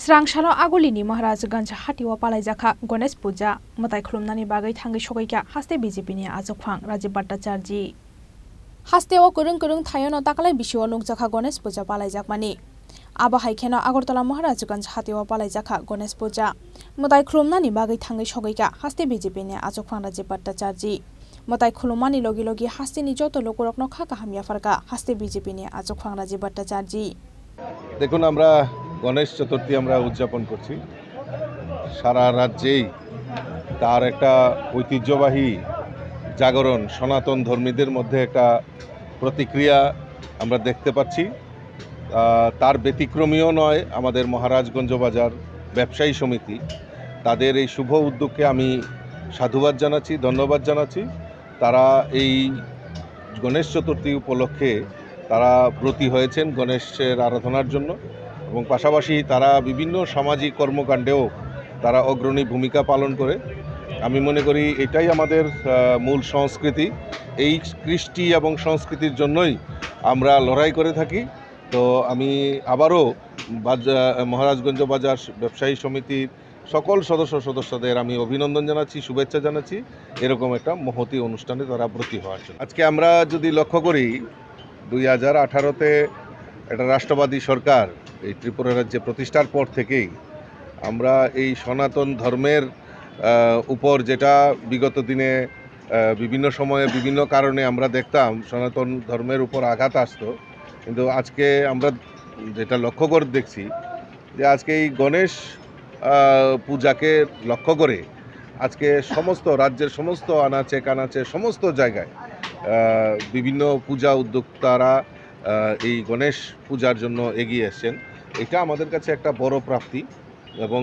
स्रांसालो आगुलिनी महाराजगंज हाटिवा पालाइजाखा गणेश पूजा मताइ खुलुमनानि बागै थांगै सगैका हास्ते बीजेपीनि आचुखफां राजीब भट्टाचार्य हास्तेव कुरुं कुरुं थायोनो ताकलाय बिशिव नुकजाखा गणेश पूजा पालाइजाकमानि आबाहायखेनो आगरतला महाराजगंज हाटिवा पालाइजाखा गणेश पूजा मताइ खुलुमनानि बागै थांगै सगैका हास्ते बीजेपीनि आचुखफां राजीब भट्टाचार्य मताइ खुलुमनानि लगी लगी हास्तेनि जत लोकरकनो खाका हामिया फारका हास्ते बीजेपीनि आचुखफां राजीब भट्टाचार्य দেখুন আমরা গণেশ চতুর্থী আমরা উদযাপন করছি সারা রাজ্যেই তার একটা ঐতিহ্যবাহী জাগরণ সনাতন ধর্মীদের মধ্যে একটা প্রতিক্রিয়া আমরা দেখতে পাচ্ছি তার ব্যতিক্রমীও নয় আমাদের মহারাজগঞ্জ বাজার ব্যবসায়ী সমিতি তাদের এই শুভ উদ্যোগকে আমি সাধুবাদ জানাচ্ছি ধন্যবাদ জানাচ্ছি তারা এই গণেশ চতুর্থী উপলক্ষে তারা ব্রতী হয়েছেন গণেশের আরাধনার জন্য এবং পাশাপাশি তারা বিভিন্ন সামাজিক কর্মকাণ্ডেও তারা অগ্রণী ভূমিকা পালন করে আমি মনে করি এটাই আমাদের মূল সংস্কৃতি এই কৃষ্টি এবং সংস্কৃতির জন্যই আমরা লড়াই করে থাকি তো আমি আবারও মহারাজগঞ্জ বাজার ব্যবসায়ী সমিতির সকল সদস্যদের আমি অভিনন্দন জানাচ্ছি শুভেচ্ছা জানাচ্ছি এরকম একটা মহতী অনুষ্ঠানে তারা ব্রতী হওয়ার জন্য আজকে আমরা যদি লক্ষ্য করি 2018-তে একটা রাষ্ট্রবাদী সরকার এই ত্রিপুরা রাজ্যে প্রতিষ্ঠার পর থেকেই আমরা এই সনাতন ধর্মের উপর যেটা বিগত দিনে বিভিন্ন সময়ে বিভিন্ন কারণে আমরা দেখতাম সনাতন ধর্মের উপর আঘাত আসতো কিন্তু আজকে আমরা যেটা লক্ষ্য করে দেখছি যে আজকে এই গণেশ পূজাকে লক্ষ্য করে আজকে সমস্ত রাজ্যের সমস্ত আনাচে কানাচে সমস্ত জায়গায় বিভিন্ন পূজা উদ্যোক্তারা এই গণেশ পূজার জন্য এগিয়ে এসছেন এটা আমাদের কাছে একটা বড় প্রাপ্তি এবং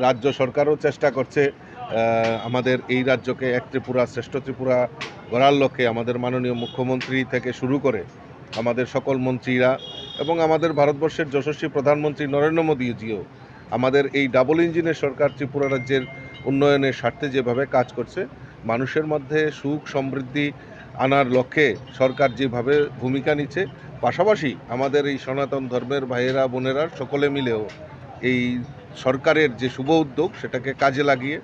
রাজ্য সরকারও চেষ্টা করছে আমাদের এই রাজ্যকে এক ত্রিপুরা শ্রেষ্ঠ ত্রিপুরা গড়ার লক্ষ্যে আমাদের মাননীয় মুখ্যমন্ত্রী থেকে শুরু করে আমাদের সকল মন্ত্রীরা এবং আমাদের ভারতবর্ষের যশস্বী প্রধানমন্ত্রী নরেন্দ্র মোদীজিও আমাদের এই ডাবল ইঞ্জিনের সরকার ত্রিপুরা রাজ্যের উন্নয়নের স্বার্থে যেভাবে কাজ করছে মানুষের মধ্যে সুখ সমৃদ্ধি আনার লক্ষ্যে সরকার যেভাবে ভূমিকা নিচ্ছে পাশাপাশি আমাদের এই সনাতন ধর্মের ভাইয়েরা বোনেরা সকলে মিলেও এই সরকারের যে শুভ উদ্যোগ সেটাকে কাজে লাগিয়ে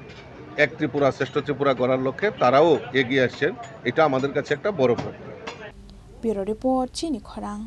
এক ত্রিপুরা শ্রেষ্ঠ ত্রিপুরা গড়ার লক্ষ্যে তারাও এগিয়ে আসছেন এটা আমাদের কাছে একটা বড় প্রাপ্তি। ব্যুরো রিপোর্ট চিনি খরাং।